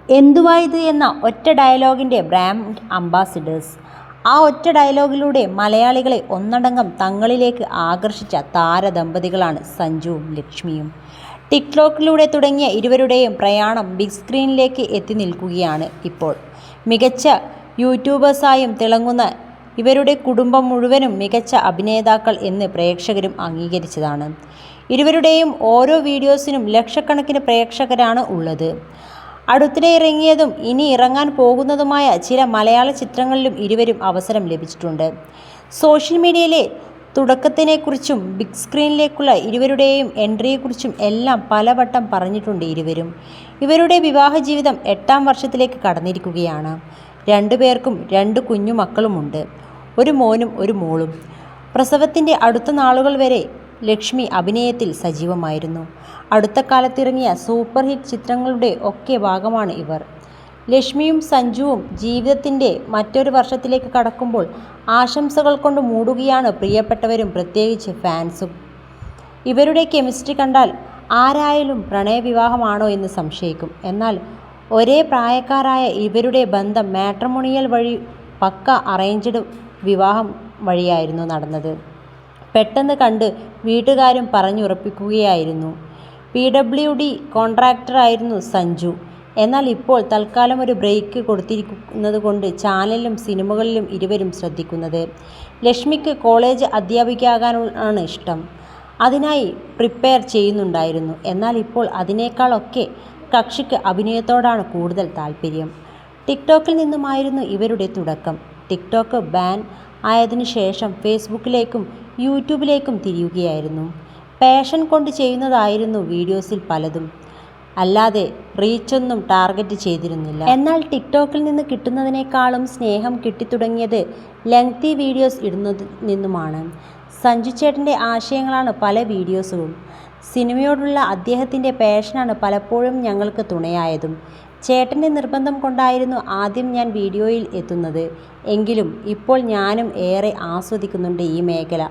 എന്തുവായത് എന്ന ഒറ്റ ഡയലോഗിൻ്റെ brand ambassadors. ആ ഒറ്റ ഡയലോഗിലൂടെ മലയാളികളെ ഒന്നടങ്കം തങ്ങളിലേക്ക് ആകർഷിച്ച താരദമ്പതികളാണ് സഞ്ജുവും ലക്ഷ്മിയും. ടിക്ടോക്കിലൂടെ തുടങ്ങിയ ഇരുവരുടെയും പ്രയാണം ബിഗ് സ്ക്രീനിലേക്ക് എത്തി നിൽക്കുകയാണ് ഇപ്പോൾ. മികച്ച യൂട്യൂബേഴ്സായും തിളങ്ങുന്ന ഇവരുടെ കുടുംബം മുഴുവനും മികച്ച അഭിനേതാക്കൾ എന്ന് പ്രേക്ഷകരും അംഗീകരിച്ചതാണ്. ഇരുവരുടെയും ഓരോ വീഡിയോസിനും ലക്ഷക്കണക്കിന് പ്രേക്ഷകരാണ് ഉള്ളത്. അടുത്തിടെ ഇറങ്ങിയതും ഇനി ഇറങ്ങാൻ പോകുന്നതുമായ ചില മലയാള ചിത്രങ്ങളിലും ഇരുവരും അവസരം ലഭിച്ചിട്ടുണ്ട്. സോഷ്യൽ മീഡിയയിലെ തുടക്കത്തിനെക്കുറിച്ചും ബിഗ് സ്ക്രീനിലേക്കുള്ള ഇരുവരുടെയും എൻട്രിയെക്കുറിച്ചും എല്ലാം പലവട്ടം പറഞ്ഞിട്ടുണ്ട് ഇരുവരും. ഇവരുടെ വിവാഹ ജീവിതം 8ാം വർഷത്തിലേക്ക് കടന്നിരിക്കുകയാണ്. രണ്ടുപേർക്കും 2 കുഞ്ഞു മക്കളുമുണ്ട്, ഒരു മോനും ഒരു മോളും. പ്രസവത്തിൻ്റെ അടുത്ത നാളുകൾ വരെ ലക്ഷ്മി അഭിനയത്തിൽ സജീവമായിരുന്നു. അടുത്ത കാലത്തിറങ്ങിയ സൂപ്പർ ഹിറ്റ് ചിത്രങ്ങളുടെ ഒക്കെ ഭാഗമാണ് ഇവർ. ലക്ഷ്മിയും സഞ്ജുവും ജീവിതത്തിൻ്റെ മറ്റൊരു വർഷത്തിലേക്ക് കടക്കുമ്പോൾ ആശംസകൾ കൊണ്ട് മൂടുകയാണ് പ്രിയപ്പെട്ടവരും പ്രത്യേകിച്ച് ഫാൻസും. ഇവരുടെ കെമിസ്ട്രി കണ്ടാൽ ആരായാലും പ്രണയവിവാഹമാണോ എന്ന് സംശയിക്കും. എന്നാൽ ഒരേ പ്രായക്കാരായ ഇവരുടെ ബന്ധം മാട്രിമോണിയൽ വഴി പക്ക അറേഞ്ച്ഡ് വിവാഹം വഴിയായിരുന്നു നടന്നത്. പെട്ടെന്ന് കണ്ട് വീട്ടുകാരും പറഞ്ഞുറപ്പിക്കുകയായിരുന്നു. PWD കോൺട്രാക്ടറായിരുന്നു സഞ്ജു. എന്നാൽ ഇപ്പോൾ തൽക്കാലം ഒരു ബ്രേക്ക് കൊടുത്തിരിക്കുന്നത് കൊണ്ട് ചാനലിലും സിനിമകളിലും ഇരുവരും ശ്രദ്ധിക്കുന്നത്. ലക്ഷ്മിക്ക് കോളേജ് അധ്യാപികയാകാനാണ് ഇഷ്ടം. അതിനായി പ്രിപ്പയർ ചെയ്യുന്നുണ്ടായിരുന്നു. എന്നാൽ ഇപ്പോൾ അതിനേക്കാളൊക്കെ കക്ഷിക്ക് അഭിനയത്തോടാണ് കൂടുതൽ താല്പര്യം. ടിക്ടോക്കിൽ നിന്നുമായിരുന്നു ഇവരുടെ തുടക്കം. ടിക്ടോക്ക് ബാൻ ആയതിനു ശേഷം ഫേസ്ബുക്കിലേക്കും യൂട്യൂബിലേക്കും തിരിയുകയായിരുന്നു. പാഷൻ കൊണ്ട് ചെയ്യുന്നതായിരുന്നു വീഡിയോസിൽ പലതും, അല്ലാതെ റീച്ചൊന്നും ടാർഗറ്റ് ചെയ്തിരുന്നില്ല. എന്നാൽ ടിക്ടോക്കിൽ നിന്ന് കിട്ടുന്നതിനേക്കാളും സ്നേഹം കിട്ടിത്തുടങ്ങിയത് ലെങ്തി വീഡിയോസ് ഇടുന്നതിൽ നിന്നുമാണ്. സഞ്ജു ചേട്ടൻ്റെ ആശയങ്ങളാണ് പല വീഡിയോസും. സിനിമയോടുള്ള അദ്ദേഹത്തിൻ്റെ പാഷനാണ് പലപ്പോഴും ഞങ്ങൾക്ക് തുണയായതും. ചേട്ടൻ്റെ നിർബന്ധം കൊണ്ടായിരുന്നു ആദ്യം ഞാൻ വീഡിയോയിൽ എത്തുന്നത്. എങ്കിലും ഇപ്പോൾ ഞാനും ഏറെ ആസ്വദിക്കുന്നുണ്ട് ഈ മേഖല.